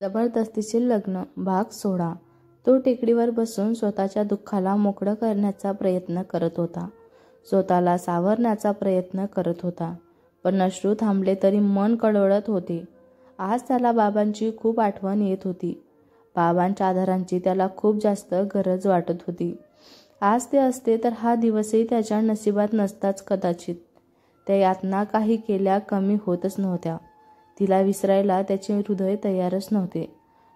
जबरदस्तीचे लग्न भाग 16. तो टेकडीवर बसून स्वतःच्या दुःखाला मोकळं करण्याचा प्रयत्न करत होता. स्वतःला सावरण्याचा प्रयत्न करत होता. पण अश्रू थांबले तरी मन कळवळत होते. आज त्याला बाबांची खूप आठवण येत होती. बाबांच्या आधारांची त्याला खूप जास्त गरज वाटत होती. आज ते असते तर हा दिवसही त्याच्या नशिबात नसताच कदाचित. त्या यातना काही केल्या कमी होतच नव्हत्या. तिला विसरायला त्याचे हृदय तयारच नव्हते.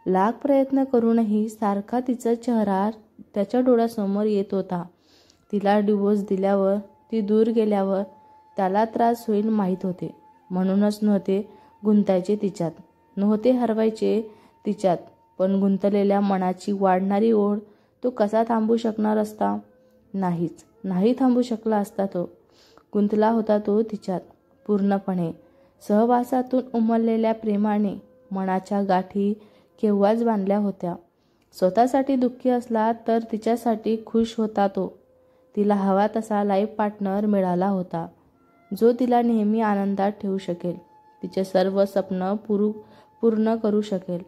लाख प्रयत्न करूनही सारखा तिचा चेहरा त्याच्या डोळ्यासमोर येत होता. तिला डिवोर्स दिल्यावर, ती दूर गेल्यावर त्याला त्रास होईल माहीत होते. म्हणूनच नव्हते गुंतायचे तिच्यात, नव्हते हरवायचे तिच्यात. पण गुंतलेल्या मनाची वाढणारी ओढ तो कसा थांबू शकणार असता? नाही थांबू शकला असता तो. गुंतला होता तो तिच्यात पूर्णपणे. सहवासातून उमललेल्या प्रेमाने मनाच्या गाठी केव्हाच बांधल्या होत्या. स्वतःसाठी दुःखी असला तर तिच्यासाठी खुश होता तो. तिला हवा तसा लाईफ पार्टनर मिळाला होता, जो तिला नेहमी आनंदात ठेवू शकेल, तिचे सर्व स्वप्न पूर्ण करू शकेल,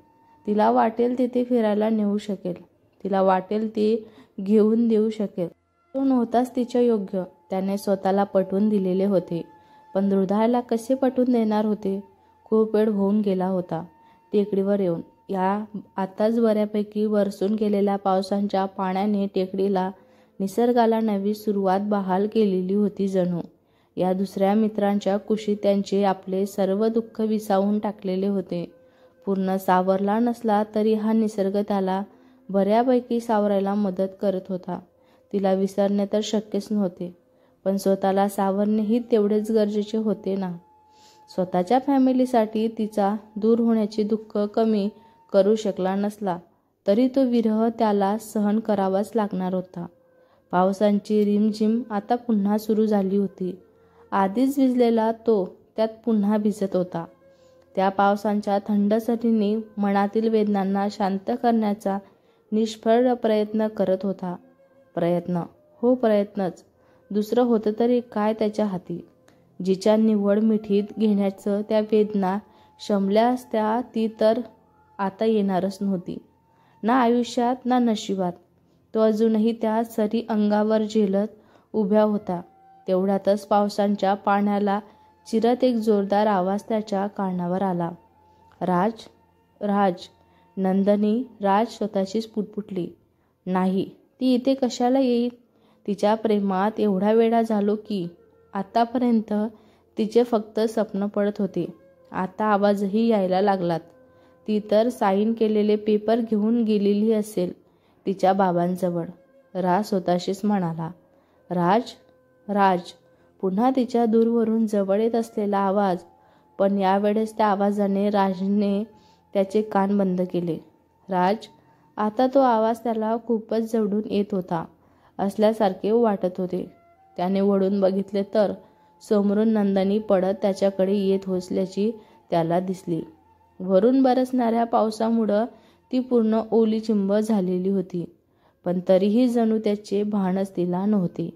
तिला वाटेल तिथे फिरायला नेऊ शकेल, तिला वाटेल ते घेऊन देऊ शकेल. तो नव्हताच तिच्या योग्य. त्याने स्वतःला पटवून दिलेले होते, पण हृदयाला कसे पटवून देणार होते? खूप वेळ होऊन गेला होता टेकडीवर येऊन. या आताच बऱ्यापैकी बरसून गेलेल्या पावसाच्या पाण्याने टेकडीला, निसर्गाला नवी सुरुवात बहाल केलेली होती जणू. या दुसऱ्या मित्रांच्या कुशीत त्यांचे आपले सर्व दुःख विसावून टाकलेले होते. पूर्ण सावरला नसला तरी हा निसर्ग त्याला बऱ्यापैकी सावरायला मदत करत होता. तिला विसरणे तर शक्यच नव्हते, पण स्वतःला सावरणेही तेवढेच गरजेचे होते ना. स्वतःच्या फॅमिलीसाठी तिचा दूर होण्याचे दुःख कमी करू शकला नसला तरी तो विरह त्याला सहन करावाच लागणार होता. पावसांची रिमझिम आता पुन्हा सुरू झाली होती. आधीच भिजलेला तो त्यात पुन्हा भिजत होता. त्या पावसांच्या थंड सरींनी मनातील वेदनांना शांत करण्याचा निष्फळ प्रयत्न करत होता. प्रयत्नच. दुसरं होतं तरी काय त्याच्या हाती? जिच्या निव्वळ मिठीत घेण्याचं त्या वेदना शमल्या असत्या ती तर आता येणारच नव्हती. ना आयुष्यात ना नशिबात. तो अजूनही त्या सरी अंगावर झेलत उभ्या होता. तेवढ्यातच पावसाच्या पाण्याला चिरत एक जोरदार आवाज त्याच्या कानावर आला. राज. नंदिनी. राज स्वतःशीच पुटपुटली. नाही, ती इथे कशाला येईल? तिच्या प्रेमात एवढा वेळा झालो की आतापर्यंत तिचे फक्त स्वप्न पडत होते. आता आवाजही यायला लागलात. ती तर साईन केलेले पेपर घेऊन गेलेली असेल तिच्या बाबांजवळ. राज स्वतःशीच म्हणाला. राज. पुन्हा तिच्या दूरवरून जवळ येत असलेला आवाज. पण यावेळेस त्या आवाजाने राजने त्याचे कान बंद केले. राज. आता तो आवाज त्याला खूपच जवळून येत होता असल्यासारखे वाटत होते. त्याने वळून बघितले तर समोरून नंदिनी पडत त्याच्याकडे येत असल्याची त्याला दिसली. वरून बरसणाऱ्या पावसामुळं ती पूर्ण ओलीचिंब झालेली होती, पण तरीही जणू त्याचे भानच तिला नव्हते.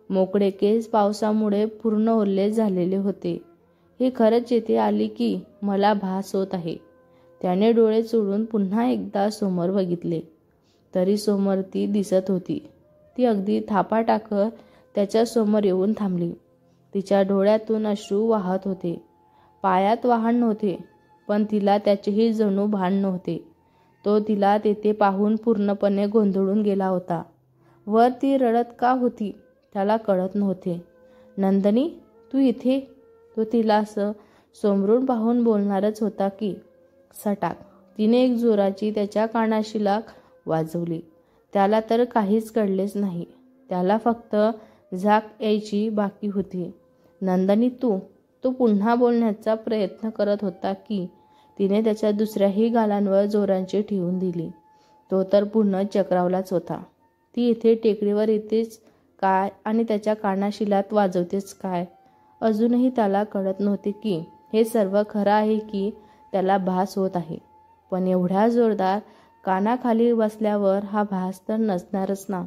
मोकळे केस पावसामुळे पूर्ण ओले झालेले होते. हे खरंच येथे आली की मला भास होत आहे. त्याने डोळे चोळून पुन्हा एकदा समोर बघितले, तरी समोर ती दिसत होती. ती अगदी थापा टाकत त्याच्या समोर येऊन थांबली. तिच्या डोळ्यातून अश्रू वाहत होते. पायात वाहन नव्हते, पण तिला त्याचेही जणू भान नव्हते. तो तिला तेथे पाहून पूर्णपणे गोंधळून गेला होता. वर ती रडत का होती त्याला कळत नव्हते. नंदिनी, तू इथे? तो तिला असं समोरून पाहून बोलणारच होता की सटाक तिने एक जोराची त्याच्या कानाशी लाथ वाजवली. त्याला तर काहीच कळलेच नाही. त्याला फक्त झाक यायची बाकी होती. नंदिनी, तो पुन्हा बोलण्याचा प्रयत्न करत होता की तिने त्याच्या दुसऱ्याही गालांवर जोरांची ठेवून दिली. तो तर पूर्ण चक्रावलाच होता. ती इथे टेकडीवर येतेच काय आणि त्याच्या कानाशी लाथ वाजवतेच काय? अजूनही त्याला कळत नव्हते की हे सर्व खरं आहे की त्याला भास होत आहे. पण एवढ्या जोरदार कानाखाली बसल्यावर हा भास तर नसणारच ना,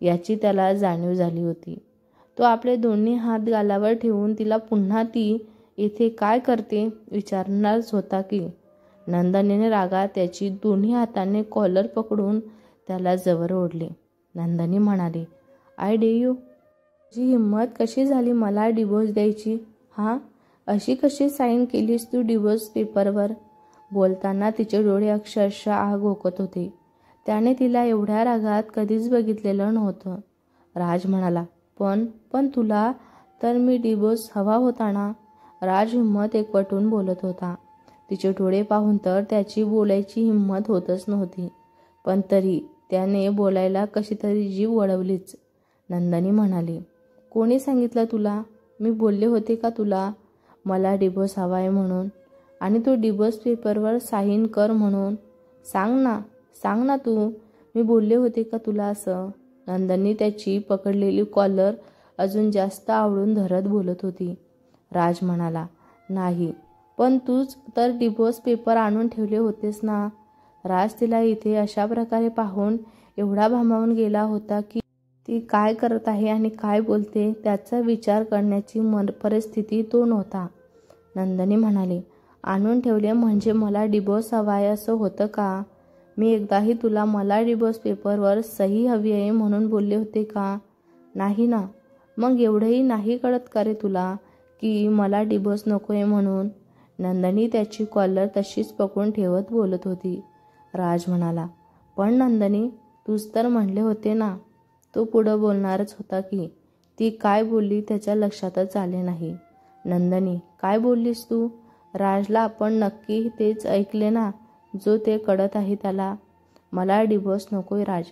याची त्याला जाणीव झाली होती. तो आपले दोन्ही हात गालावर ठेवून तिला पुन्हा ती इथे काय करते विचारणारच होता की नंदनीने रागात त्याची दोन्ही हाताने कॉलर पकडून त्याला जवळ ओढले. नंदनी म्हणाली, आय डे यू. तुझी हिंमत कशी झाली मला डिवोर्स द्यायची? हां, अशी कशी साईन केलीस तू डिवोर्स पेपरवर? बोलताना तिचे डोळे अक्षरशः आग ओकत होते. त्याने तिला एवढ्या रागात कधीच बघितलेलं नव्हतं. राज म्हणाला, पण तुला तर मी डिवोर्स हवा होता ना? राज हिंमत एकवटून बोलत होता. तिचे डोळे पाहून तर त्याची बोलायची हिंमत होतच नव्हती. पण तरी त्याने बोलायला कशी तरी जीभ वळवलीच. नंदनी म्हणाली, कोणी सांगितलं तुला? मी बोलले होते का तुला मला डिवोर्स हवा आहे म्हणून? आणि तू डिवोर्स पेपरवर साईन कर म्हणून? सांग ना तू, मी बोलले होते का तुला असं? नंदनी त्याची पकडलेली कॉलर अजून जास्त आवळून धरत बोलत होती. राज म्हणाला, नाही, पण तूच तर डिवोर्स पेपर आणून ठेवले होतेस ना? राज तिला इथे अशा प्रकारे पाहून एवढा भांबावून गेला होता की ती काय करत आहे आणि काय बोलते त्याचा विचार करण्याची परिस्थिती तो नव्हता. नंदनी म्हणाली, आणून ठेवले म्हणजे मला डिवोर्स हवा आहे असं होतं का? मी एकदाही तुला मला डिवोर्स पेपरवर सही हवी आहे म्हणून बोलले होते का? नाही ना. मग एवढंही नाही कळत का रे तुला की मला डिवोर्स नको आहे म्हणून? नंदनी त्याची कॉलर तशीच पकडून ठेवत बोलत होती. राज म्हणाला, पण नंदनी, तूच तर म्हणले होते ना. तो पुढं बोलणारच होता की ती काय बोलली त्याच्या लक्षातच आले नाही. नंदनी, काय बोललीस तू? राजला आपण नक्की तेच ऐकले ना जो ते कळत आहे त्याला. मला डिवोर्स नकोय Raj.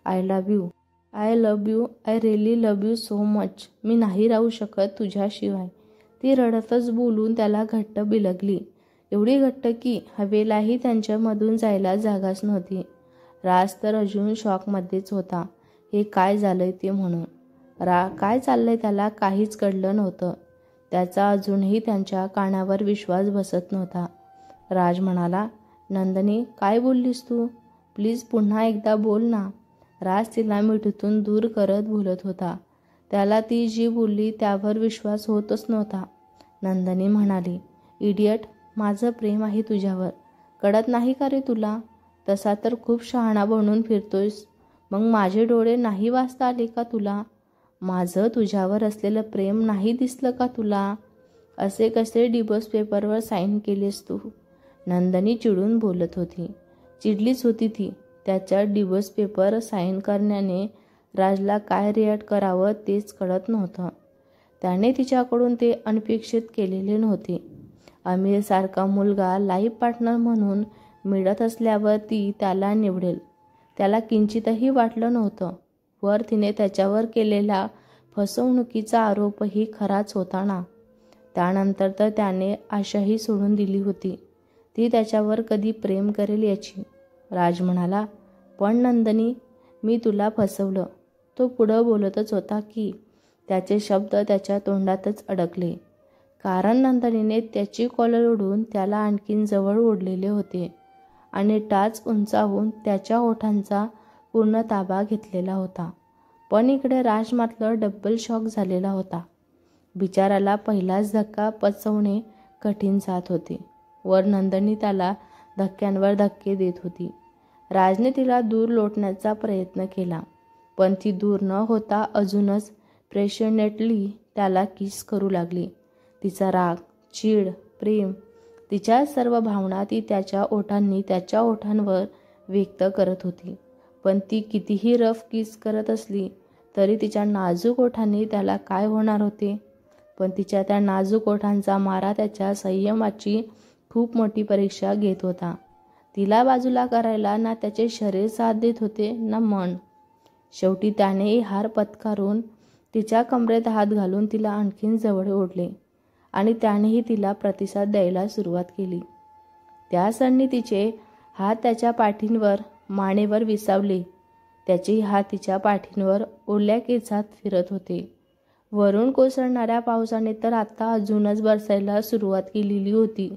I love you. I really love you so much. मी नाही राहू शकत तुझ्याशिवाय. ती रडतच बोलून त्याला घट्ट बिलगली. एवढी घट्ट की हवेलाही त्यांच्यामधून जायला जागाच नव्हती. राज तर अजून शॉकमध्येच होता. हे काय झालंय ते म्हणून. काय चाललंय त्याला काहीच कळलं नव्हतं. त्याचा अजूनही त्यांच्या कानावर विश्वास बसत नव्हता. राज म्हणाला, नंदनी, काय बोललीस तू? प्लीज पुन्हा एकदा बोल ना. राज तिला मिठीतून दूर करत बोलत होता. त्याला ती जी बोलली त्यावर विश्वास होतच नव्हता. नंदनी म्हणाली, इडियट, माझं प्रेम आहे तुझ्यावर. कळत नाही का रे तुला? तसा तर खूप शहाणा बनून फिरतोयस. मग माझे डोळे नाही वाचता आले का तुला? माझं तुझ्यावर असलेलं प्रेम नाही दिसलं का तुला? असे कसे डिवोर्स पेपरवर साईन केलेस तू? नंदनी चिडून बोलत होती. चिडलीच होती ती. त्याच्या डिवोर्स पेपर साईन करण्याने राजला काय रिॲक्ट करावं तेच कळत नव्हतं. त्याने तिच्याकडून ते अनपेक्षित केलेले नव्हते. आमिरसारखा मुलगा लाईफ पार्टनर म्हणून मिळत असल्यावर ती त्याला निवडेल त्याला किंचितही वाटलं नव्हतं. वर तिने त्याच्यावर केलेला फसवणुकीचा आरोपही खराच होता ना. त्यानंतर तर त्याने आशाही सोडून दिली होती. ती त्याच्यावर कधी प्रेम करेल याची. राज म्हणाला, पण नंदनी, मी तुला फसवलं. तो पुढं बोलतच होता की त्याचे शब्द त्याच्या तोंडातच अडकले. कारण नंदनीने त्याची कॉलर ओढून त्याला आणखीन जवळ ओढलेले होते आणि टाच उंचावून त्याच्या ओठांचा पूर्ण ताबा घेतलेला होता. पण इकडे राज मात्र डबल शॉक झालेला होता. बिचाराला पहिलाच धक्का पचवणे कठीण जात होते. वर नंदनी त्याला धक्क्यांवर धक्के देत होती. राजने तिला दूर लोटण्याचा प्रयत्न केला, पण ती दूर न होता अजूनच पॅशनेटली त्याला किस करू लागली. तिचा राग, चीड, प्रेम, तिच्या सर्व भावना ती त्याच्या ओठांनी त्याच्या ओठांवर व्यक्त करत होती. पण ती कितीही रफ किस करत असली तरी तिच्या नाजूक ओठांनी त्याला काय होणार होते? पण तिच्या त्या नाजूक ओठांचा मारा त्याच्या संयमाची खूप मोठी परीक्षा घेत होता. तिला बाजूला करायला ना त्याचे शरीर साथ देत होते ना मन. शेवटी त्याने हार पत्करून तिच्या कमरेत हात घालून तिला आणखीन जवळ ओढले आणि त्यानेही तिला प्रतिसाद द्यायला सुरुवात केली. त्या क्षणी तिचे हात त्याच्या पाठींवर, मानेवर विसावले. त्याचे हात तिच्या पाठींवर ओल्या केसात फिरत होते. वरून कोसळणाऱ्या पावसाने तर आता अजूनच बरसायला सुरुवात केलेली होती.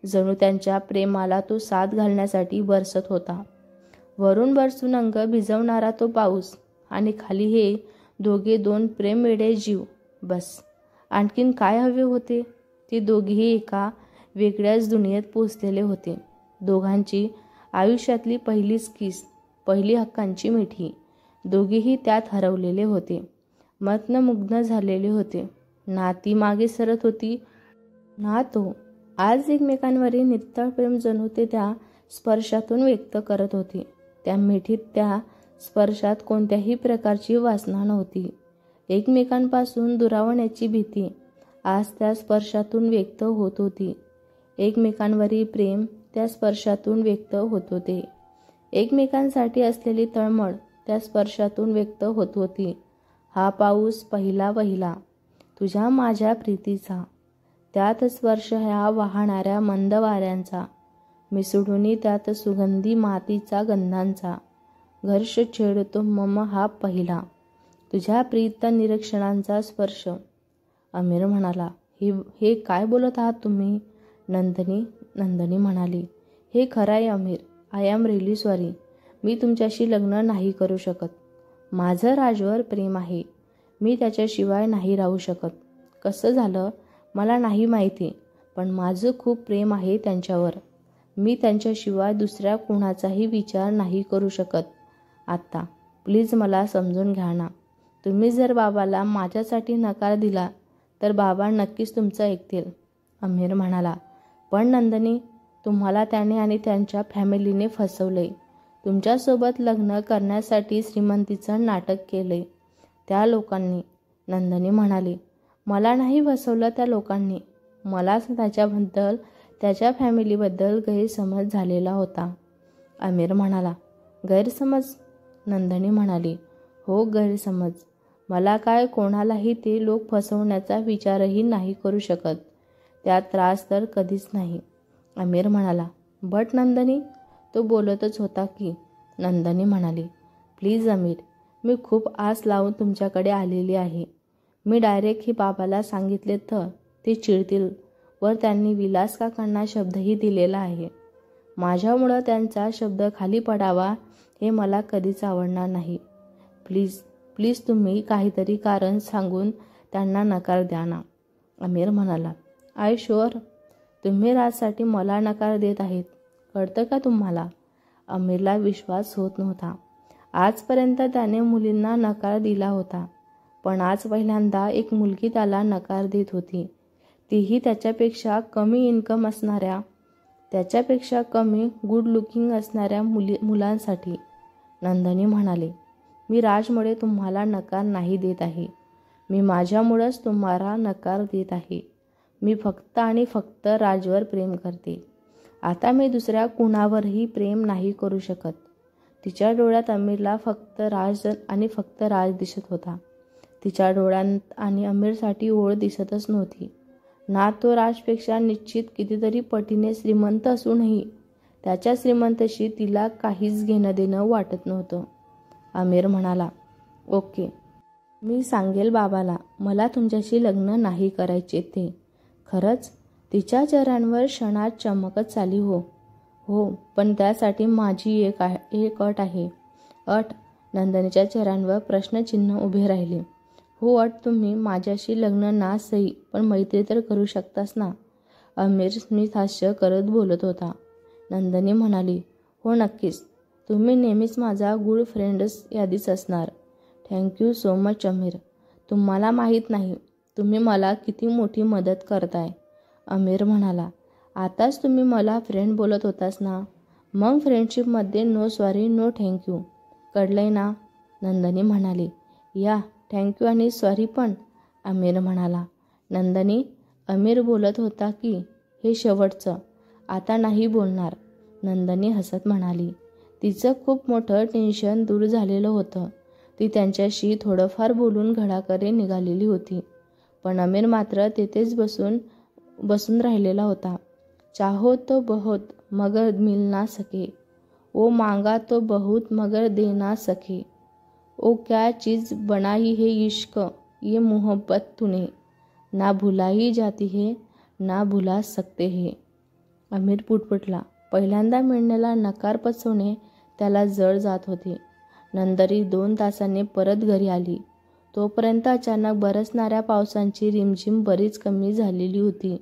जणू त्यांच्या प्रेमाला तो साथ घालण्यासाठी बरसत होता. वरून बरसून अंग भिजवणारा तो पाऊस आणि खाली हे दोघे दोन प्रेमवेडे जीव. बस, आणखीन काय हवे होते? ते दोघेही एका वेगळ्याच दुनियेत पोचलेले होते. दोघांची आयुष्यातली पहिलीच किस, पहिली हक्कांची मिठी. दोघेही त्यात हरवलेले होते, मंत्रमुग्ध झालेले होते. ना ती मागे सरत होती ना तो. आज एकमेकांवरील नित्तळ प्रेम जणू ते त्या स्पर्शातून व्यक्त करत होते. त्या मिठीत, त्या स्पर्शात कोणत्याही प्रकारची वासना नव्हती. एकमेकांपासून दुरावण्याची भीती आज त्या स्पर्शातून व्यक्त होत होती. एकमेकांवरील प्रेम त्या स्पर्शातून व्यक्त होत होते. एकमेकांसाठी असलेली तळमळ त्या स्पर्शातून व्यक्त होत होती. हा पाऊस पहिला वहिला तुझ्या माझ्या प्रीतीचा, त्यात स्पर्श ह्या वाहणाऱ्या मंद वाऱ्यांचा, मिसळूनी त्यात सुगंधी मातीचा गंधांचा. घर्ष छेडतो मम हा पहिला तुझ्या प्रीत निरीक्षणांचा स्पर्श. अमीर म्हणाला, हे काय बोलत आहात तुम्ही? नंदिनी म्हणाली, हे खरं आहे Aamir. I am really sorry. मी तुमच्याशी लग्न नाही करू शकत. माझं राजवर प्रेम आहे. मी त्याच्याशिवाय नाही राहू शकत. कसं झालं मला नाही माहिती, पण माझं खूप प्रेम आहे त्यांच्यावर. मी त्यांच्याशिवाय दुसऱ्या कोणाचाही विचार नाही करू शकत आत्ता. प्लीज मला समजून घ्या ना. तुम्ही जर बाबाला माझ्यासाठी नकार दिला तर बाबा नक्कीच तुमचं ऐकतील. अमीर म्हणाला, पण नंदिनी, तुम्हाला त्याने आणि त्यांच्या फॅमिलीने फसवलंय. तुमच्यासोबत लग्न करण्यासाठी श्रीमंतीचं नाटक केलंय त्या लोकांनी. नंदिनी म्हणाली, मला नाही फसवलं त्या लोकांनी. मलाच त्याच्याबद्दल, त्याच्या फॅमिलीबद्दल गैरसमज झालेला होता. अमीर म्हणाला, गैरसमज? नंदिनी म्हणाली, हो, गैरसमज. मला काय कोणालाही ते लोक फसवण्याचा विचारही नाही करू शकत. त्यात त्रास तर कधीच नाही. अमीर म्हणाला, बट नंदिनी, तो बोलतच होता की. नंदिनी म्हणाली, प्लीज अमीर, मी खूप आस लावून तुमच्याकडे आलेली आहे. मी डायरेक्ट ही बाबाला सांगितले तर ते चिडतील. वर त्यांनी विलास काकांना शब्दही दिलेला आहे. माझ्यामुळं त्यांचा शब्द खाली पडावा हे मला कधीच आवडणार नाही. प्लीज तुम्ही काहीतरी कारण सांगून त्यांना नकार द्या ना. अमीर म्हणाला, आय शुअर. तुम्ही राजसाठी मला नकार देत आहेत, कळतं का तुम्हाला? अमीरला विश्वास होत नव्हता. आजपर्यंत त्याने मुलींना नकार दिला होता, पण आज पहिल्यांदा एक मुलगी त्याला नकार देत होती. तीही त्याच्यापेक्षा कमी इन्कम असणाऱ्या, त्याच्यापेक्षा कमी गुड लुकिंग असणाऱ्या मुलांसाठी. नंदिनी म्हणाली, मी राजमुळे तुम्हाला नकार नाही देत आहे. मी माझ्यामुळंच तुम्हाला नकार देत आहे. मी फक्त आणि फक्त राजवर प्रेम करते. आता मी दुसऱ्या कुणावरही प्रेम नाही करू शकत. तिच्या डोळ्यात अमीरला फक्त राज आणि फक्त राज दिसत होता. तिच्या डोळ्यात आणि अमीरसाठी ओळ दिसतच नव्हती. ना तो राजपेक्षा निश्चित कितीतरी पटीने श्रीमंत असूनही त्याच्या श्रीमंतीशी तिला काहीच घेणं देणं वाटत नव्हतं. अमीर म्हणाला, ओके, मी सांगेल बाबाला मला तुमच्याशी लग्न नाही करायचे ते. खरंच? तिच्या चेहऱ्यावर क्षणात चमकच आली. हो, पण त्यासाठी माझी एक अट आहे. अट? नंदिनीच्या चेहऱ्यावर प्रश्नचिन्ह उभे राहिले. हो, अट? तुम्ही माझ्याशी लग्न ना सही, पण मैत्री तर करू शकतास ना? अमीर स्मित हास्य करत बोलत होता. नंदिनी म्हणाली, हो नक्कीच. तुम्ही नेहमीच माझा गुड फ्रेंड्स यादीच असणार. थँक्यू सो मच अमीर. तुम्हाला माहीत नाही तुम्ही मला किती मोठी मदत करताय. अमीर म्हणाला, आताच तुम्ही मला फ्रेंड बोलत होतास ना, मग फ्रेंडशिपमध्ये नो सॉरी नो थँक्यू, कळलंय ना? नंदिनी म्हणाली, या, थँक्यू आणि सॉरी पण. अमीर म्हणाला, नंदिनी, अमीर बोलत होता की हे शेवटचं, आता नाही बोलणार. नंदिनी हसत म्हणाली. तिचं खूप मोठं टेन्शन दूर झालेलं होतं. ती त्यांच्याशी थोडंफार बोलून घराकडे निघालेली होती, पण अमीर मात्र तेथेच बसून राहिलेला होता. चाहो तो बहुत मगर मिल ना सके, ओ मांगा तो बहुत मगर दे ना सके, ओ क्या चीज़ बनाई है इश्क ये मोहब्बत तूने, ना भुलाई जाती है ना भुला सकते है. अमीर पुटपुटला. पहिल्यांदा मिळण्याला नकार पचवणे त्याला जड जात होते. नंदिनी 2 तासांनी परत घरी आली. तोपर्यंत अचानक बरसणाऱ्या पावसाची रिमझिम बरीच कमी झालेली होती.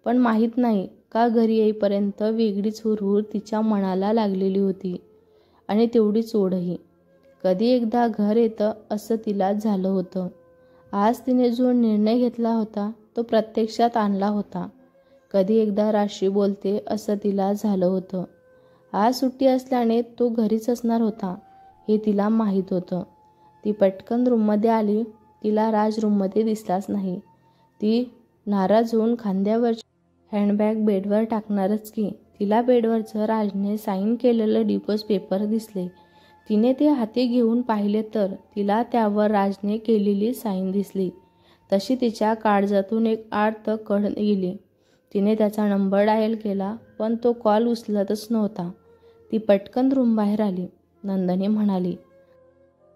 पण माहीत नाही का घरी येईपर्यंत वेगळीच हुरहुर तिच्या मनाला लागलेली होती आणि तेवढीच ओढही. कधी एकदा घर येतं असं तिला झालं होतं. आज तिने जो निर्णय घेतला होता तो प्रत्यक्षात आणला होता. कधी एकदा राशी बोलते असं तिला झालं होतं. आज सुट्टी असल्याने तो घरीच असणार होता हे तिला माहीत होतं. ती पटकन रूममध्ये आली. तिला राज रूममध्ये दिसलाच नाही. ती नाराज होऊन खांद्यावरची हँडबॅग बेडवर टाकणारच की तिला बेडवरचं राजने साईन केलेलं डिवोर्स पेपर दिसले. तिने ते हाती घेऊन पाहिले तर तिला त्यावर राजने केलेली साईन दिसली. तशी तिच्या काळजातून एक आर्त कळ गेली. तिने त्याचा नंबर डायल केला पण तो कॉल उचलतच नव्हता. ती पटकन रूमबाहेर आली. नंदिनी म्हणाली,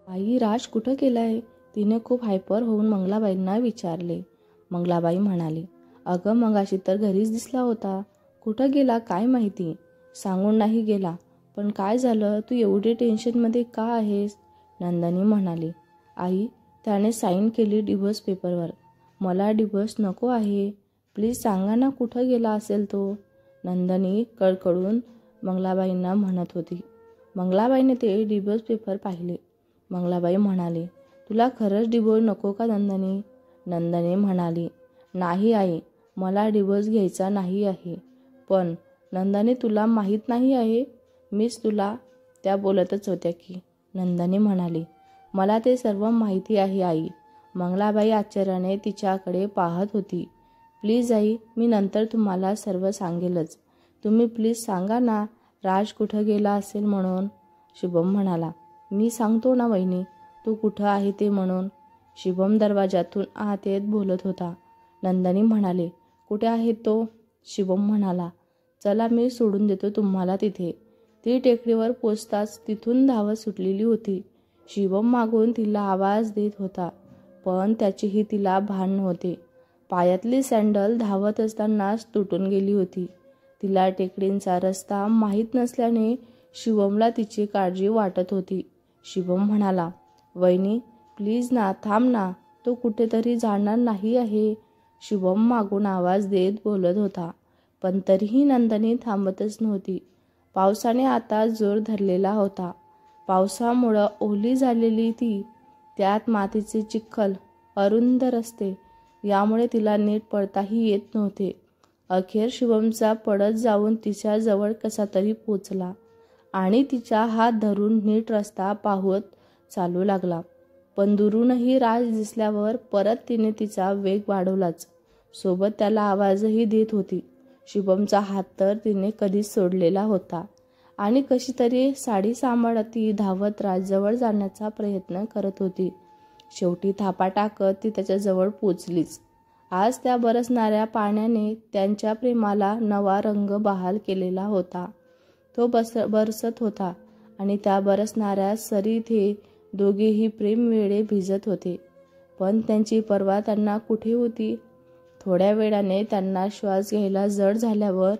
आई राज कुठं गेलाय? तिने खूप हायपर होऊन मंगलाबाईंना विचारले. मंगलाबाई म्हणाली, अगं मगाशी तर घरीच दिसला होता. कुठं गेला काय माहिती. सांगून नाही गेला. पण काय झालं? तू एवढी टेन्शनमध्ये का आहेस? नंदिनी म्हणाली, आई त्याने साईन केली डिवोर्स पेपरवर. मला डिवोर्स नको आहे. प्लीज सांगा ना कुठं गेला असेल तो. नंदिनी कडकडून मंगलाबाईंना म्हणत होती. मंगलाबाईने ते डिवोर्स पेपर पाहिले. मंगलाबाई म्हणाली, तुला खरंच डिवोर्स नको का नंदिनी? नंदिनी म्हणाली, नाही आई, मला डिवोर्स घ्यायचा नाही आहे. पण नंदिनी तुला माहीत नाही आहे मीच तुला. त्या बोलतच होत्या की. नंदिनी म्हणाली, मला ते सर्व माहिती आहे आई. मंगलाबाई आश्चर्याने तिच्याकडे पाहत होती. प्लीज आई, मी नंतर तुम्हाला सर्व सांगेलच. तुम्ही प्लीज सांगा ना राज कुठं गेला असेल म्हणून. शुभम म्हणाला, मी सांगतो ना वहिनी, तू कुठं आहे ते म्हणून. शुभम दरवाजातून आत येत बोलत होता. नंदिनी म्हणाले, कुठे आहे तो? शुभम म्हणाला, चला मी सोडून देतो तुम्हाला तिथे. ती टेकडीवर पोचताच तिथून धावत सुटलेली होती. शुभम मागून तिला आवाज देत होता पण त्याचीही तिला भान नव्हते. पायातली सँडल धावत असतानाच तुटून गेली होती. तिला टेकडींचा रस्ता माहीत नसल्याने शुभमला तिची काळजी वाटत होती. शुभम म्हणाला, वहिनी प्लीज ना, थांब ना, तो कुठेतरी जाणार नाही आहे. शुभम मागून आवाज देत बोलत होता पण तरीही नंदिनी थांबतच नव्हती. पावसाने आता जोर धरलेला होता. पावसामुळं ओली झालेली ती, त्यात मातीचे चिखल, अरुंद रस्ते, यामुळे तिला नीट पळताही येत नव्हते. अखेर शुभमचा पडत जाऊन तिच्या जवळ कसा तरी पोचला आणि तिचा हात धरून नीट रस्ता पाहत चालू लागला. पण दुरूनही राज दिसल्यावर परत तिने तिचा वेग वाढवलाच. सोबत त्याला आवाजही देत होती. शुभमचा हात तर तिने कधीच सोडलेला होता आणि कशी तरी साडी सांभाळत ती धावत राजजवळ जाण्याचा प्रयत्न करत होती. शेवटी थापा टाकत ती त्याच्याजवळ पोचलीच. आज त्या बरसणाऱ्या पाण्याने त्यांच्या प्रेमाला नवा रंग बहाल केलेला होता. तो बरसत होता आणि त्या बरसणाऱ्या सरीत हे दोघेही प्रेमवेळे भिजत होते. पण त्यांची पर्वा त्यांना कुठे होती. थोड्या वेळाने त्यांना श्वास घ्यायला जड झाल्यावर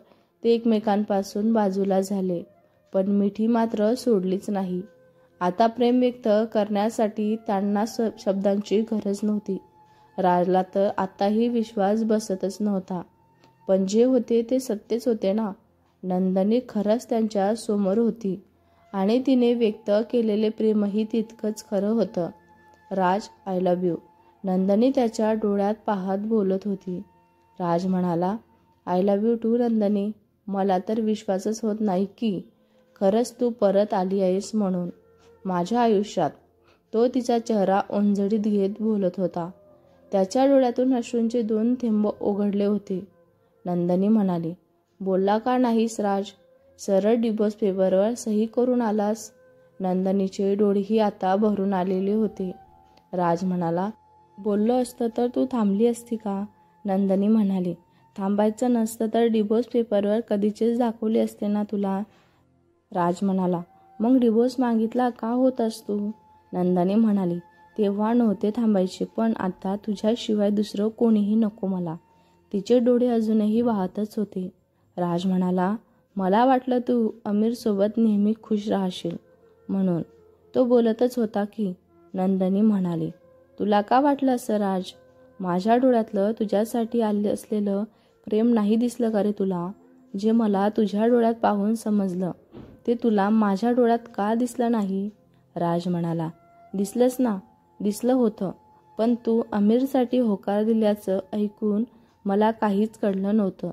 ते एकमेकांपासून बाजूला झाले. पण मिठी मात्र सोडलीच नाही. आता प्रेम व्यक्त करण्यासाठी त्यांना शब्दांची गरज नव्हती. राजला तर आताही विश्वास बसतच नव्हता. पण जे होते ते सत्यच होते ना. नंदिनी खरंच त्यांच्या समोर होती आणि तिने व्यक्त केलेले प्रेमही तितकंच खरं होतं. Raj, I love you. Nandini त्याच्या डोळ्यात पाहत बोलत होती. राज म्हणाला, I love you too Nandini. मला तर विश्वासच होत नाही की खरंच तू परत आली आहेस म्हणून माझ्या आयुष्यात. तो तिचा चेहरा ओंजळीत घेत बोलत होता. त्याच्या डोळ्यातून अश्रूंचे 2 थेंब ओघळले होते. नंदिनी म्हणाली, बोलला का नाहीस राज? सरळ डिवोर्स पेपरवर सही करून आलास. नंदिनीचे डोळेही आता भरून आलेले होते. राज म्हणाला, बोललो असतं तर तू थांबली असती का? नंदिनी म्हणाली, थांबायचं नसतं तर डिवोर्स पेपरवर कधीचेच दाखवले असते ना तुला. राज म्हणाला, मग डिवोर्स मागितला का होतास तू? नंदिनी म्हणाली, तेव्हा नव्हते थांबायचे पण आता तुझ्याशिवाय दुसरं कोणीही नको मला. तिचे डोळे अजूनही वाहतच होते. राज म्हणाला, मला वाटलं तू अमीरसोबत नेहमी खुश राहशील म्हणून. तो बोलतच होता की. नंदिनी म्हणाली, तुला का वाटलं असं राज? माझ्या डोळ्यातलं तुझ्यासाठी आले असलेलं प्रेम नाही दिसलं का रे तुला? जे मला तुझ्या डोळ्यात पाहून समजलं ते तुला माझ्या डोळ्यात का दिसलं नाही? राज म्हणाला, दिसलंच ना, दिसलं होतं, पण तू अमीरसाठी होकार दिल्याचं ऐकून मला काहीच कळलं नव्हतं.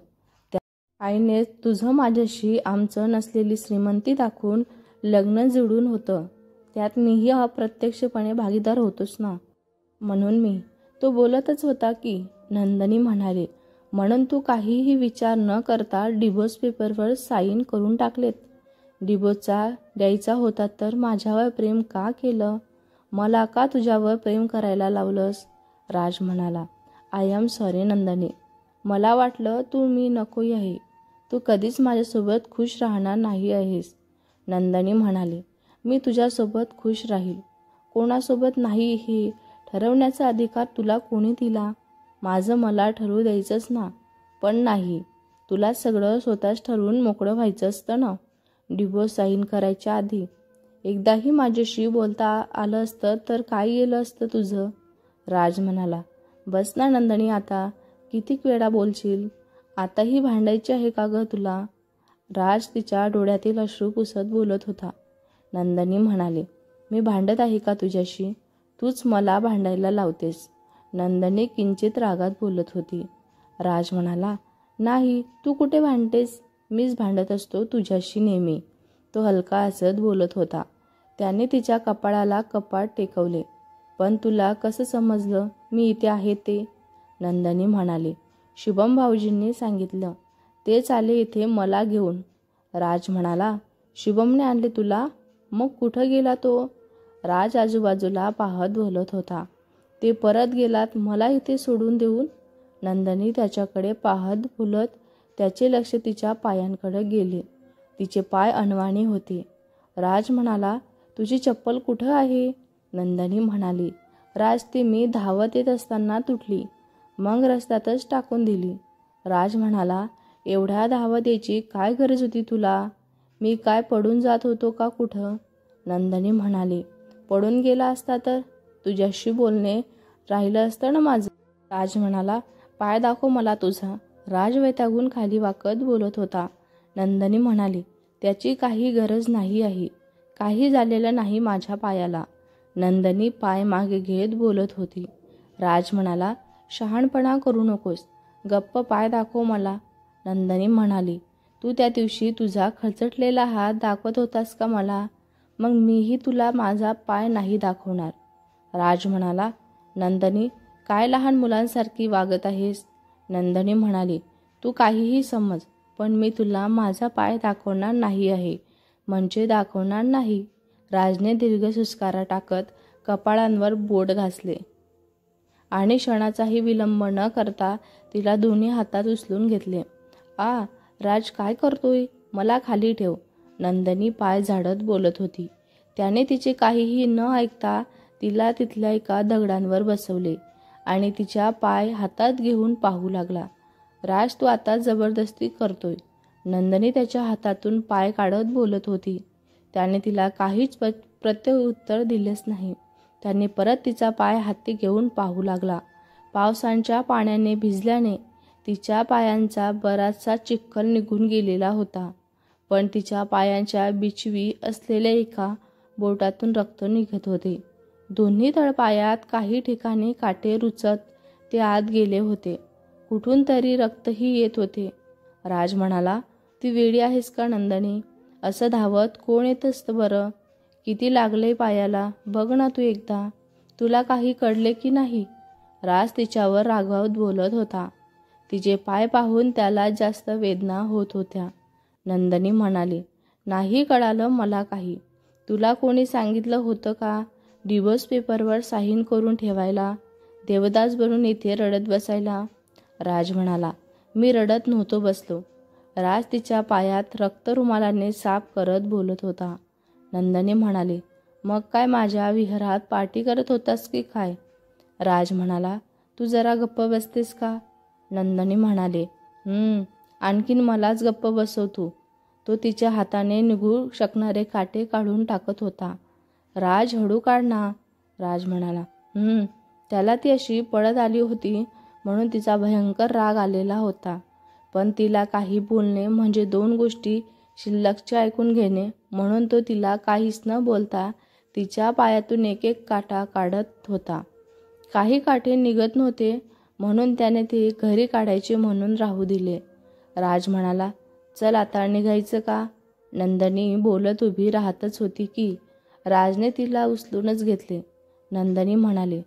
त्या आईने तुझं माझ्याशी आमचं नसलेली श्रीमंती दाखवून लग्न जुळून होतं. त्यात मीही अप्रत्यक्षपणे भागीदार होतोच ना. म्हणून मी. तो बोलतच होता की. नंदिनी म्हणाले, म्हणून तू काहीही विचार न करता डिवोर्स पेपरवर साईन करून टाकलेत. डिवोर्सचा द्यायचा होता तर माझ्यावर प्रेम का केलं? मला का तुझ्यावर प्रेम करायला लावलंस? राज म्हणाला, आय एम सॉरी नंदिनी. मला वाटलं तू मी नकोही आहे. तू कधीच माझ्यासोबत खुश राहणार नाही आहेस. नंदिनी म्हणाले, मी तुझ्यासोबत खुश राहील. कोणासोबत नाही हे ठरवण्याचा अधिकार तुला कोणी दिला? माझं मला ठरवू द्यायचंच ना. पण नाही, तुला सगळं स्वतःच ठरवून मोकळं व्हायचं असतं ना. डिवोर्स साईन करायच्या आधी एकदाही माझ्याशी बोलता आलं असतं तर काय गेलं असतं तुझं? राज म्हणाला, बस ना नंदिनी आता, किती वेळा बोलशील? आताही भांडायची आहे का गं तुला? राज तिच्या डोळ्यातील अश्रू पुसत बोलत होता. नंदिनी म्हणाले, मी भांडत आहे का तुझ्याशी? तूच मला भांडायला लावतेस. नंदिनी किंचित रागात बोलत होती. राज म्हणाला, नाही, तू कुठे भांडतेस? मीच भांडत असतो तुझ्याशी नेहमी. तो हलका हसत बोलत होता. त्याने तिच्या कपाळाला कपाळ टेकवले. पण तुला कसं समजलं मी इथे आहे ते? नंदिनी म्हणाले, शुभम भाऊजींनी सांगितलं. तेच आले इथे मला घेऊन. राज म्हणाला, शुभमने आणले तुला? मग कुठं गेला तो? राज आजूबाजूला पाहत बोलत होता. ते परत गेलात मला इथे सोडून देऊन? नंदिनी त्याच्याकडे पाहत बोलत. त्याचे लक्ष तिच्या पायांकडे गेले. तिचे पाय अनवाणी होते. राज म्हणाला, तुझी चप्पल कुठं आहे? नंदिनी म्हणाली, राज ती मी धावत येत असताना तुटली, मग रस्त्यातच टाकून दिली. राज म्हणाला, एवढ्या धावत यायची काय गरज होती तुला? मी काय पडून जात होतो का कुठं? नंदिनी म्हणाली, पडून गेला असता तर तुझ्याशी बोलणे राहिलं असतं ना माझं. राज म्हणाला, पाय दाखव मला तुझा. राज वैतागून खाली वाकत बोलत होता. नंदिनी म्हणाली, त्याची काही गरज नाही आहे. काही झालेलं नाही माझ्या पायाला. नंदिनी पाय मागे घेत बोलत होती. राज म्हणाला, शहाणपणा करू नकोस, गप्प पाय दाखव मला. नंदिनी म्हणाली, तू त्या दिवशी तुझा खरचटलेला हात दाखवत होतास का मला? मग मीही तुला माझा पाय नाही दाखवणार. राज म्हणाला, नंदिनी काय लहान मुलांसारखी वागत आहेस? नंदिनी म्हणाली, तू काहीही समज, पण मी तुला माझा पाय दाखवणार नाही आहे, म्हणजे दाखवणार नाही. राजने दीर्घ सुस्कारा टाकत कपाळांवर बोट घासले आणि क्षणाचाही विलंब न करता तिला दोन्ही हातात उचलून घेतले. राज काय करतोय? मला खाली ठेव. नंदिनी पाय झाडत बोलत होती. त्याने तिचे काहीही न ऐकता तिला तिथल्या एका दगडांवर बसवले आणि तिच्या पाय हातात घेऊन पाहू लागला. राज तू आता जबरदस्ती करतोय. नंदिनी त्याच्या हातातून पाय काढत बोलत होती. त्याने तिला काहीच प्रत्युत्तर दिलेच नाही. त्याने परत तिचा पाय हाती घेऊन पाहू लागला. पावसाच्या पाण्याने भिजल्याने तिच्या पायांचा बराचसा चिखल निघून गेलेला होता, पण तिच्या पायांच्या बिछवी असलेल्या एका बोटातून रक्त निघत होते. दोन्ही तळपायात काही ठिकाणी काटे रुचत ते आत गेले होते. कुठून तरी रक्तही येत होते. राज म्हणाला, ती वेडी आहेस का नंदिनी? असं धावत कोण येत असतं बरं? किती लागले पायाला बघ ना तू एकदा. तुला काही कळले की नाही? राज तिच्यावर रागावत बोलत होता. तिचे पाय पाहून त्याला जास्त वेदना होत होत्या. नंदिनी म्हणाली, नाही कळालं मला काही. तुला कोणी सांगितलं होतं का डिवोर्स पेपरवर साईन करून ठेवायला? देवदास बनून इथे रडत बसायला? राज म्हणाला, मी रडत नव्हतो बसलो. राज तिच्या पायात रक्त रुमालाने साफ करत बोलत होता. नंदिनी म्हणाली, मग काय माझ्या विहारात पार्टी करत होतास की काय? राज म्हणाला, तू जरा गप्प बसतेस का? नंदिनी म्हणाले, आणखीन मलाच गप्प बसव तू. तो तिच्या हाताने निघू शकणारे काटे काढून टाकत होता. राज हळू काढ ना. राज म्हणाला, त्याला ती अशी पळत आली होती म्हणून तिचा भयंकर राग आलेला होता. पण तिला काही बोलणे म्हणजे दोन गोष्टी शिल्लकचे ऐकून घेणे, म्हणून तो तिला काहीच न बोलता तिच्या पायातून एक एक काटा काढत होता. काही काठे निघत नव्हते म्हणून त्याने ते घरी काढायचे म्हणून राहू दिले. राज म्हणाला, चल आता निघायचं का? नंदिनी बोलत उभी राहतच होती की राजने तिला उचलूनच घेतले. नंदिनी म्हणाली,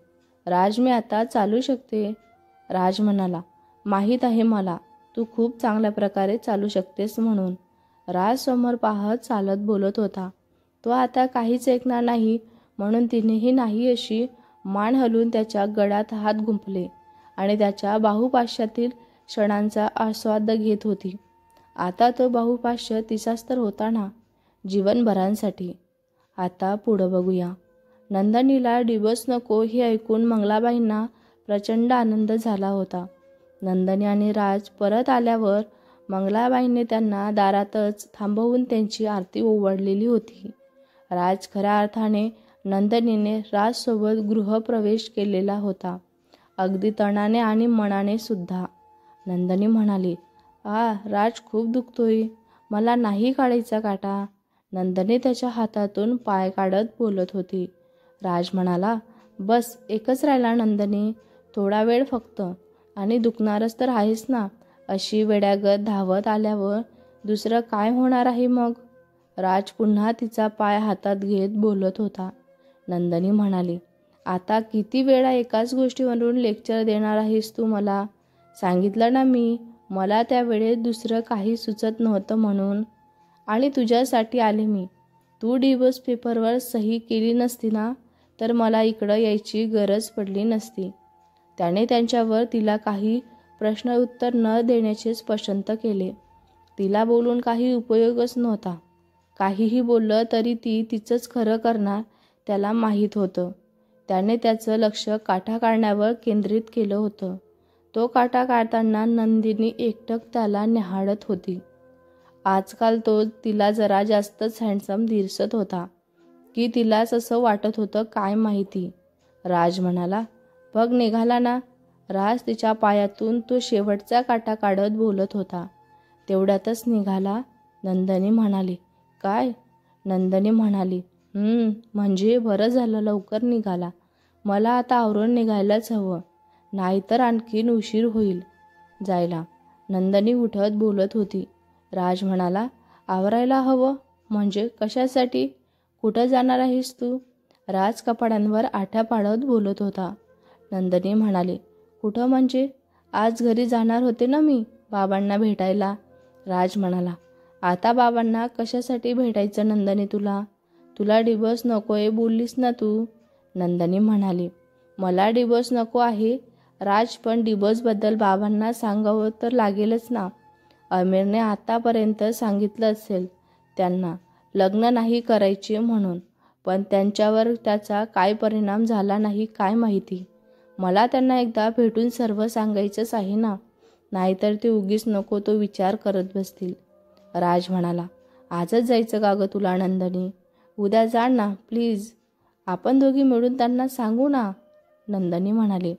राज मी आता चालू शकते. राज म्हणाला, माहीत आहे मला, तू खूप चांगल्या प्रकारे चालू शकतेस म्हणून. राज समोर पाहत चालत बोलत होता. तो आता काहीच ऐकणार नाही म्हणून तिनेही नाही अशी मान हलवून त्याच्या गळ्यात हात गुंफले आणि त्याच्या बाहुपाशातील क्षणांचा आस्वाद घेत होती. आता तो बाहुपाश तिचाच तर होता ना, जीवनभरांसाठी. आता पुढं बघूया. नंदिनीला डिवोर्स नको हे ऐकून मंगलाबाईंना प्रचंड आनंद झाला होता. नंदिनी आणि राज परत आल्यावर मंगलाबाईंनी त्यांना दारातच थांबवून त्यांची आरती ओवाळलेली होती. राज खऱ्या अर्थाने नंदिनीने राजसोबत गृहप्रवेश केलेला होता, अगदी तनाने आणि मनाने सुद्धा. नंदिनी म्हणाली, राज खूप दुखतोय, मला नाही काढायचा काटा. नंदिनी त्याच्या हातातून पाय काढत बोलत होती. राज म्हणाला, बस एकच राहिला नंदिनी, थोडा वेळ फक्त, आणि दुखणारच तर आहेस ना. अशी वेड्यागत धावत आल्यावर दुसरं काय होणार आहे मग? राज पुन्हा तिचा पाय हातात घेत बोलत होता. नंदिनी म्हणाली, आता किती वेळा एकाच गोष्टीवरून लेक्चर देणार आहेस तू मला? सांगितलं ना मी, मला त्यावेळेस दुसरं काही सुचत नव्हतं म्हणून, आणि तुझ्यासाठी आले मी. तू डिवोर्स पेपरवर सही केली नसती ना तर मला इकडं यायची गरज पडली नसती. त्याने त्यांच्यावर तिला काही प्रश्न उत्तर न देण्याचेच पसंत केले. तिला बोलून काही उपयोगच नव्हता. काहीही बोललं तरी ती तिचंच खरं करणार त्याला माहीत होतं. त्याने त्याचं लक्ष काटा काढण्यावर केंद्रित केलं होतं. तो काटा काढताना नंदिनी एकटक त्याला निहाळत होती. आजकाल तो तिला जरा जास्तच हँडसम दिसत होता की तिलाच असं वाटत होतं काय माहिती. राज म्हणाला, बघ निघाला ना. राज तिच्या पायातून तो शेवटचा काटा काढत बोलत होता. तेवढ्यातच निघाला? नंदिनी म्हणाली. काय? नंदिनी म्हणाली, म्हणजे बरं झालं लवकर निघाला. मला आता आवरून निघायलाच हवं, नाहीतर आणखीन उशीर होईल जायला. नंदिनी उठत बोलत होती. राज म्हणाला, आवरायला हवं म्हणजे कशासाठी? कुठं जाणार आहेस तू? राज कपाडांवर आठ्या पाडत बोलत होता. नंदिनी म्हणाली, कुठं म्हणजे? आज घरी जाणार होते ना मी बाबांना भेटायला. राज म्हणाला, आता बाबांना कशासाठी भेटायचं नंदिनी तुला? तुला डिवोर्स नकोय बोललीस ना तू. नंदिनी म्हणाली, मला डिवोर्स नको आहे राज, पण डिवोर्सबद्दल बाबांना सांगावं तर लागेलच ना. आमिरने आतापर्यंत सांगितलं असेल त्यांना लग्न नाही करायचे म्हणून, पण त्यांच्यावर त्याचा काय परिणाम झाला नाही काय माहिती. मला त्यांना एकदा भेटून सर्व सांगायचंच आहे ना, नाहीतर ते उगीच नको तो विचार करत बसतील. राज म्हणाला, आजच जायचं का गं तुला नंदिनी? उद्या जा ना प्लीज, आपण दोघी मिळून त्यांना सांगू ना. नंदिनी म्हणाली,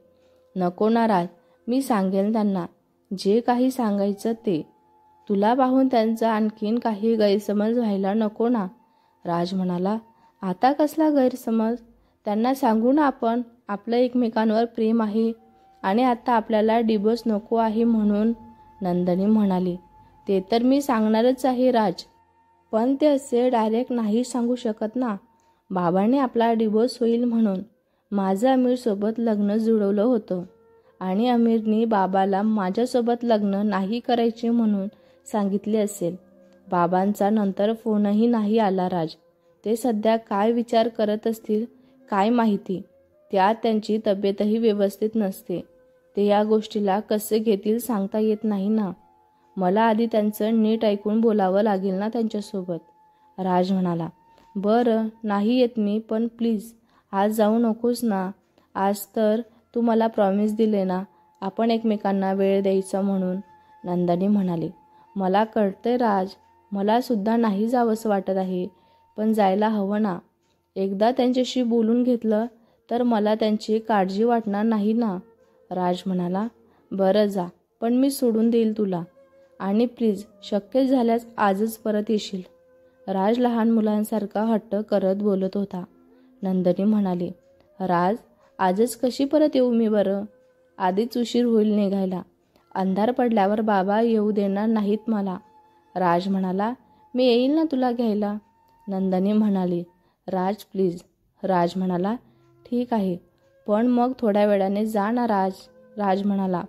नको ना राज, मी सांगेन त्यांना जे काही सांगायचं ते. तुला पाहून त्यांचा आणखीन काही गैरसमज व्हायला नको ना. राज म्हणाला, आता कसला गैरसमज? त्यांना सांगू ना आपण, आपलं एकमेकांवर प्रेम आहे आणि आता आपल्याला डिवोर्स नको आहे म्हणून. नंदिनी म्हणाली, ते तर मी सांगणारच आहे राज, पण ते असे डायरेक्ट नाही सांगू शकत ना. बाबांनी आपला डिवोर्स होईल म्हणून माझं आमिरसोबत लग्न जुळवलं होतं आणि आमिरनी बाबाला माझ्यासोबत लग्न नाही करायचे म्हणून सांगितले असेल. बाबांचा नंतर फोनही नाही आला राज. ते सध्या काय विचार करत असतील काय माहिती. त्यात त्यांची तब्येतही व्यवस्थित नसते. ते या गोष्टीला कसे घेतील सांगता येत नाही ना. मला आधी त्यांचं नीट ऐकून बोलावं लागेल ना त्यांच्यासोबत. राज म्हणाला, बरं नाही येत मी, पण प्लीज आज जाऊ नकोस ना. आज तर तू मला प्रॉमिस दिले ना आपण एकमेकांना वेळ द्यायचा म्हणून. नंदिनी म्हणाली, मला कळतंय राज, मला सुद्धा नाही जावंसं वाटत आहे, पण जायला हवं ना. एकदा त्यांच्याशी बोलून घेतलं तर मला त्यांची काळजी वाटणार नाही ना. राज म्हणाला, बरं जा, पण मी सोडून देईल तुला. आणि प्लीज शक्य झाल्यास आजच परत येशील. राज लहान मुलांसारखा हट्ट करत बोलत होता. नंदिनी म्हणाली, राज आजच कशी परत येऊ मी बरं? आधीच उशीर होईल निघायला. अंधार पडल्यावर बाबा येऊ देणार नाहीत मला. राज म्हणाला, मी येईल ना तुला घ्यायला. नंदिनी म्हणाली, राज प्लीज. राज म्हणाला, ठीक आहे, पण मग थोड्या वेळाने जा ना राज. राज म्हणाला,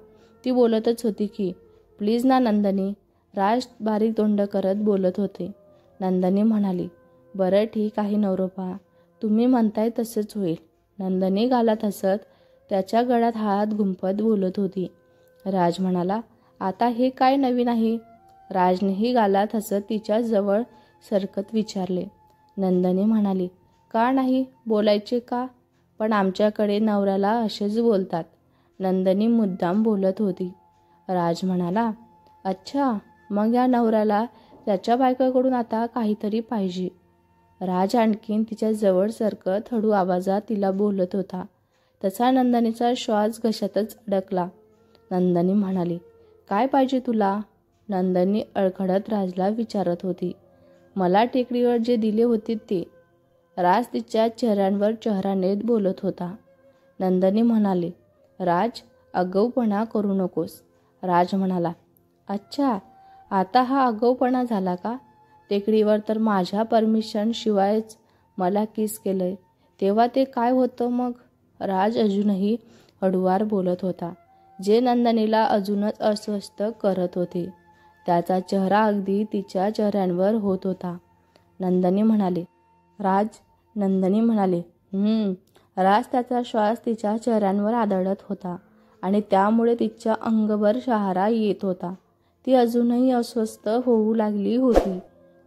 ती बोलतच होती की. प्लीज ना नंदिनी. राज बारीक तोंड करत बोलत होते. नंदिनी म्हणाली, बरं ठीक आहे नवरोबा, तुम्ही म्हणताय तसंच होईल. नंदिनी गालात हसत त्याच्या गळ्यात हात गुंफत बोलत होती. राज म्हणाला, आता हे काय नवीन आहे? राजनेही गालात हसत तिच्या जवळ सरकत विचारले. नंदिनी म्हणाली, का नाही बोलायचे का? पण आमच्याकडे नवऱ्याला असेच बोलतात. नंदिनी मुद्दाम बोलत होती. राज म्हणाला, अच्छा, मग या नवऱ्याला त्याच्या बायकोकडून आता काहीतरी पाहिजे. राज आणखीन तिच्या जवळ सरकत हळू आवाजात तिला बोलत होता. तसा नंदिनीचा श्वास घशातच अडकला. नंदिनी म्हणाली, काय पाहिजे तुला? नंदिनी अडखळत राजला विचारत होती. मला टेकडीवर जे दिले होते ते. राज तिच्या चेहऱ्यावर चेहरा नेत बोलत होता. नंदिनी म्हणाली, राज आगाऊपणा करू नकोस. राज म्हणाला, अच्छा, आता हा आगाऊपणा झाला का? टेकडीवर तर माझ्या परमिशन शिवायच मला किस केलंय, तेव्हा ते काय होतं मग? राज अजूनही हळूवार बोलत होता, जे नंदिनीला अजूनच अस्वस्थ करत होते. त्याचा चेहरा अगदी तिच्या चेहऱ्यावर होत होता. नंदिनी म्हणाली, राज. नंदिनी म्हणाली, राज. त्याचा श्वास तिच्या चेहऱ्यावर आदळत होता आणि त्यामुळे तिच्या अंगभर शहारा येत होता. ती अजूनही अस्वस्थ होऊ लागली होती.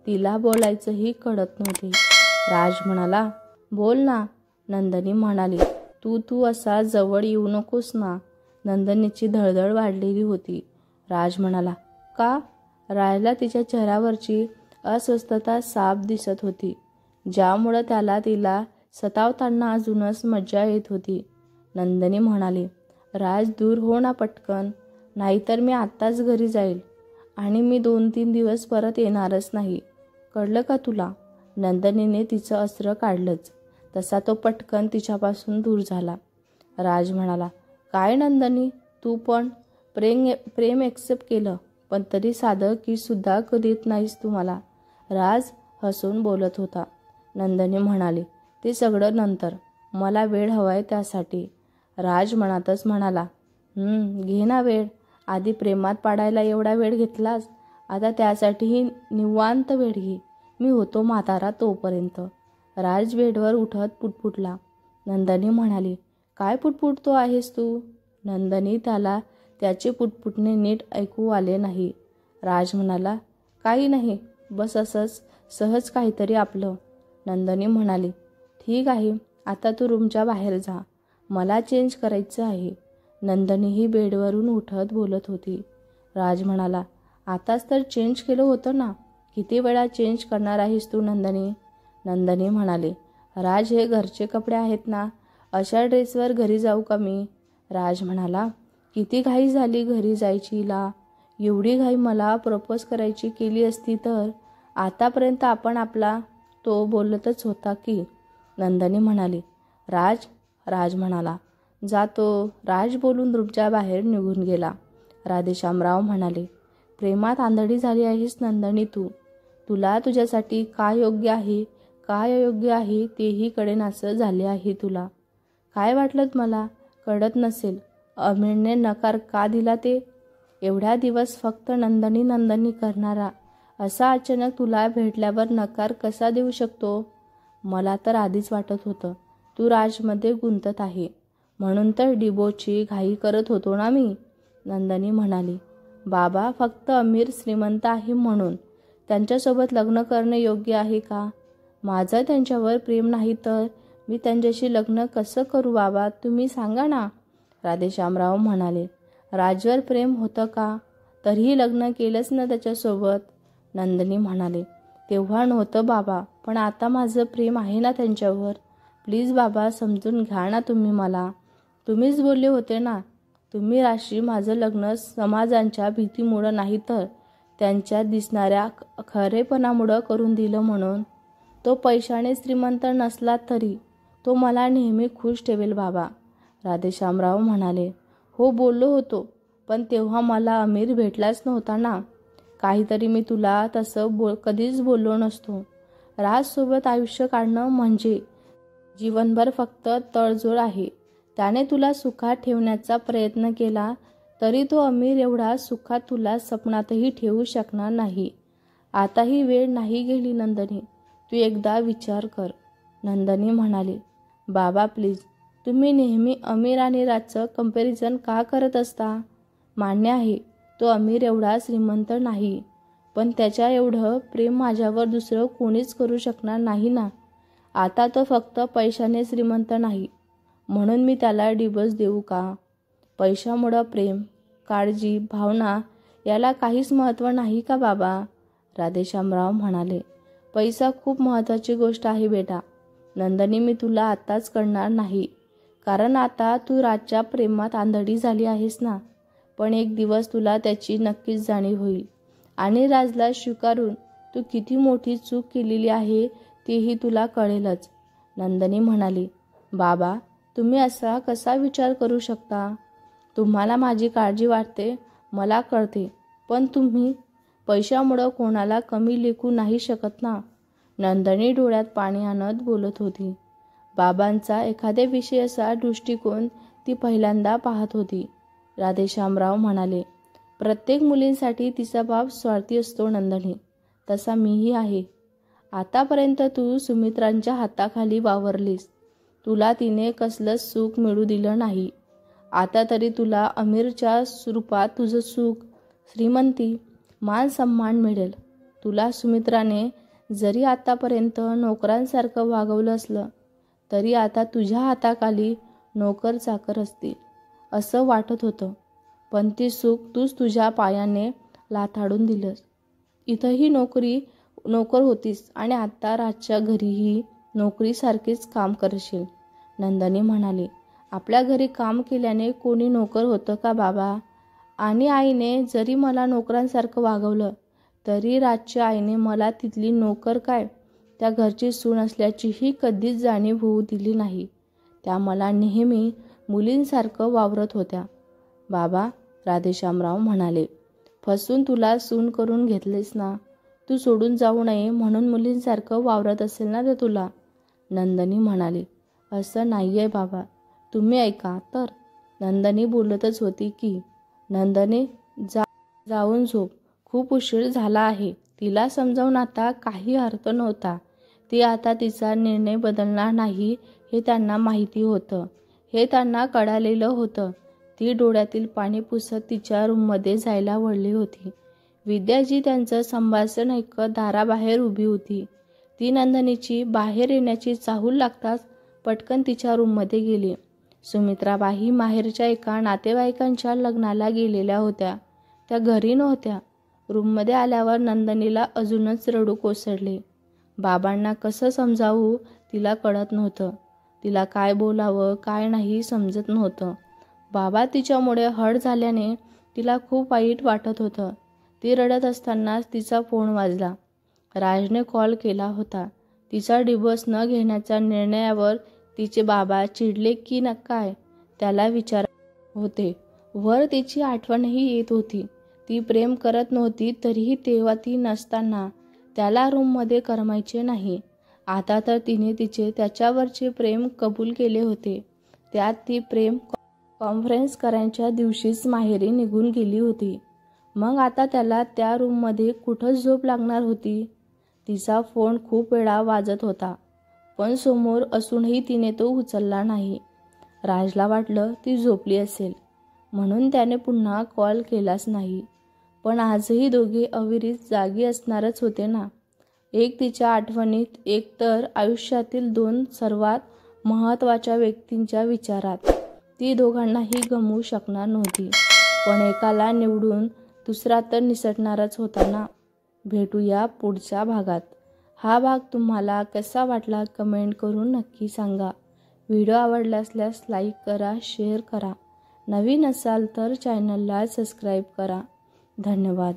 तिला बोलायचंही कळत नव्हते. राज म्हणाला, बोल ना. नंदिनी म्हणाली, तू असा जवळ येऊ नकोस ना. नंदिनीची धडधड वाढलेली होती. राज म्हणाला, का? राजला तिच्या चेहऱ्यावरची अस्वस्थता साफ दिसत होती, ज्यामुळे त्याला तिला सतावताना अजूनच मजा येत होती. नंदिनी म्हणाली, राज दूर हो ना पटकन, नाहीतर मी आत्ताच घरी जाईल आणि मी 2-3 दिवस परत येणारच नाही. कळलं का तुला? नंदिनीने तिचं अस्त्र काढलंच तसा तो पटकन तिच्यापासून दूर झाला. राज म्हणाला, काय नंदिनी, तू पण प्रेम एक्सेप्ट केलं, पण तरी साधं किससुद्धा देत नाहीस तू मला. राज हसून बोलत होता. नंदिनी म्हणाली, ते सगळं नंतर, मला वेळ हवाय त्यासाठी. राज मनातच म्हणाला, घे ना वेळ. आधी प्रेमात पाडायला एवढा वेळ घेतलास, आता त्यासाठीही निवांत वेळ घे. मी होतो म्हातारा तोपर्यंत. राज बेडवर उठत पुटपुटला. नंदिनी म्हणाली, काय पुटपुटतो आहेस तू? नंदिनी त्याला त्याचे पुटपुटणे नीट ऐकू आले नाही. राज म्हणाला, काही नाही, बस असंच सहज काहीतरी आपलं. नंदिनी म्हणाली, ठीक आहे, आता तू रूमच्या बाहेर जा, मला चेंज करायचं आहे. नंदिनीही बेडवरून उठत बोलत होती. राज म्हणाला, आताच तर चेंज केलं होतं ना, किती वेळा चेंज करणार आहेस तू नंदिनी? नंदिनी म्हणाले, राज हे घरचे कपडे आहेत ना, अशा ड्रेसवर घरी जाऊ का मी? राज म्हणाला, किती घाई झाली घरी जायचीला. एवढी घाई मला प्रपोज करायची केली असती तर आतापर्यंत आपण आपला तो बोलतच होता की. नंदिनी म्हणाली, राज. राज म्हणाला, जातो. राज बोलून रूमच्या बाहेर निघून गेला. राधेश्यामराव म्हणाले, प्रेमात आंधळी झाली आहेस नंदिनी तू. तुला तुझ्यासाठी काय योग्य आहे काय अयोग्य आहे तेही कळेनासं झाले आहे तुला. काय वाटलं मला कळत नसेल. अमीरने नकार का दिला ते? एवढ्या दिवस फक्त नंदिनी नंदिनी करणारा असा अचानक तुला भेटल्यावर नकार कसा देऊ शकतो? मला तर आधीच वाटत होतं तू राजमध्ये गुंतत आहे, म्हणून तर डिबोची घाई करत होतो ना मी. नंदिनी म्हणाली, बाबा फक्त अमीर श्रीमंत आहे म्हणून त्यांच्यासोबत लग्न करणे योग्य आहे का? माझं त्यांच्यावर प्रेम नाही तर मी त्यांच्याशी लग्न कसं करू बाबा, तुम्ही सांगा ना. राधेश्यामराव म्हणाले, राजवर प्रेम होतं का? तरीही लग्न केलंच ना त्याच्यासोबत. नंदिनी म्हणाले, तेव्हा नव्हतं बाबा, पण आता माझं प्रेम आहे ना त्यांच्यावर. प्लीज बाबा समजून घ्या ना तुम्ही मला. तुम्हीच बोलले होते ना, तुम्ही राशी माझं लग्न समाजांच्या भीतीमुळं नाही तर त्यांच्यात दिसणाऱ्या खरेपणामुळं करून दिलं म्हणून. तो पैशाने श्रीमंत नसला तरी तो मला नेहमी खुश ठेवेल बाबा, राधेश्यामराव म्हणाले. हो बोललो होतो, पण तेव्हा मला अमीर भेटलाच नव्हता ना. काहीतरी मी तुला तसं कधीच बोललो नसतो. राजसोबत आयुष्य काढणं म्हणजे जीवनभर फक्त तडजोड आहे. त्याने तुला सुखात ठेवण्याचा प्रयत्न केला तरी तो अमीर एवढा सुखात तुला स्वप्नातही ठेवू शकणार नाही. आता ही वेळ नाही गेली नंदनी, तू एकदा विचार कर. नंदनी म्हणाली, बाबा प्लीज, तुम्ही नेहमी अमीर आणि राजचं कंपॅरिझन का करत असता? मान्य आहे तो अमीर एवढा श्रीमंत नाही, पण त्याच्या एवढं प्रेम माझ्यावर दुसरं कोणीच करू शकणार नाही ना. आता तो फक्त पैशाने श्रीमंत नाही म्हणून मी त्याला डिवोर्स देऊ का? पैशामुळं प्रेम, काळजी, भावना याला काहीच महत्त्व नाही का बाबा? राधेश्यामराव म्हणाले. पैसा खूप महत्त्वाची गोष्ट आहे बेटा. नंदनी, मी तुला आत्ताच कळणार नाही, कारण आता तू राजच्या प्रेमात आंधळी झाली आहेस ना. पण एक दिवस तुला त्याची नक्कीच जाणीव होईल आणि राजला स्वीकारून तू किती मोठी चूक केलेली आहे तेही तुला कळेलच. नंदनी म्हणाली, बाबा तुम्ही असा कसा विचार करू शकता? तुम्हाला माझी काळजी वाटते, मला कळते, पण तुम्ही पैशामुळं कोणाला कमी लेखू नाही शकत ना. नंदनी डोळ्यात पाणी आणत बोलत होती. बाबांचा एखाद्या विषयाचा दृष्टिकोन ती पहिल्यांदा पाहत होती. राधेश्यामराव म्हणाले, प्रत्येक मुलींसाठी तिचा बाप स्वार्थी असतो नंदनी, तसा मीही आहे. आतापर्यंत तू सुमित्रांच्या हाताखाली वावरलीस, तुला तिने कसलंच सुख मिळू दिलं नाही. आता तरी तुला अमीरच्या रूपात तुझं सुख, श्रीमंती, मान सन्मान मिळेल. तुला सुमित्राने जरी आतापर्यंत नोकरांसारखं वागवलं असलं तरी आता तुझ्या हाताखाली नोकर चाकर असतील असं वाटत होतं, पण ते सुख तूच तुझ्या पायाने लाथाडून दिलंस. इथंही नोकर होतीस आणि आता राजच्या घरीही नोकरीसारखेच काम करशील. नंदनी म्हणाली, आपल्या घरी काम केल्याने कोणी नोकर होतं का बाबा? आणि आईने जरी मला नोकरांसारखं वागवलं तरी राजच्या आईने मला तिथली नोकर काय, त्या घरची सून असल्याचीही कधीच जाणीव होऊ दिली नाही. त्या मला नेहमी मुलींसारखं वावरत होत्या बाबा, राधेश्यामराव म्हणाले. फसून तुला सून करून घेतलेस ना, तू सोडून जाऊ नये म्हणून मुलींसारखं वावरत असेल ना ते तुला. नंदनी म्हणाली, असं नाहीये बाबा, तुम्ही ऐका तर. नंदनी बोलतच होती की, नंदनी जाऊन झोप, खूप उशीर झाला आहे. तिला समजावून आता काही अर्थ नव्हता. ती आता तिचा निर्णय बदलणार नाही हे त्यांना माहिती होतं, हे त्यांना कळालेलं होतं. ती डोळ्यातील पाणी पुसत तिच्या रूममध्ये जायला वळली होती. विद्या जी त्यांचं संभाषण ऐकत दाराबाहेर उभी होती, ती नंदनीची बाहेर येण्याची चाहूल लागताच पटकन तिच्या रूममध्ये गेली. सुमित्राबाई माहेरच्या एका नातेवाईकांच्या लग्नाला गेलेल्या होत्या, त्या घरी नव्हत्या. रूममध्ये आल्यावर नंदनीला अजूनच रडू कोसळले. बाबांना कसं समजावू तिला कळत नव्हतं. तिला काय बोलावं काय नाही समजत नव्हतं. बाबा तिच्यामुळे हळ झाल्याने तिला खूप वाईट वाटत होतं. ती रडत असतानाच तिचा फोन वाजला. राजने कॉल केला होता. तिचा डिवोर्स न घेण्याच्या निर्णयावर तिचे बाबा चिडले की काय त्याला विचारत होते. वर तिची आठवणही येत होती. ती प्रेम करत नव्हती तरीही तेव्हा ती नसताना त्याला रूममध्ये करमायचे नाही. आता तर तिने तिचे त्याच्यावरचे प्रेम कबूल केले होते. त्यात ती प्रेम कॉन्फरन्स करायच्या दिवशीच माहेरी निघून गेली होती. मग आता त्याला त्या रूममध्ये कुठं झोप लागणार होती? तिचा फोन खूप वेळा वाजत होता, पण समोर असूनही तिने तो उचलला नाही. राजला वाटलं ती झोपली असेल म्हणून त्याने पुन्हा कॉल केलाच नाही. पण आजही दोघे अविरत जागी असणारच होते ना. एक तिच्या आठवणीत, एक तर आयुष्यातील दोन सर्वात महत्त्वाच्या व्यक्तींच्या विचारात. ती दोघांनाही गमवू शकणार नव्हती, पण एकाला निवडून दुसरा तर निसटणारच होता ना. भेटूया पुढच्या भागात. हा भाग तुम्हाला कसा वाटला कमेंट करून नक्की सांगा. व्हिडिओ आवडला असल्यास लाईक करा, शेअर करा. नवीन असाल तर चॅनलला सबस्क्राईब करा. धन्यवाद.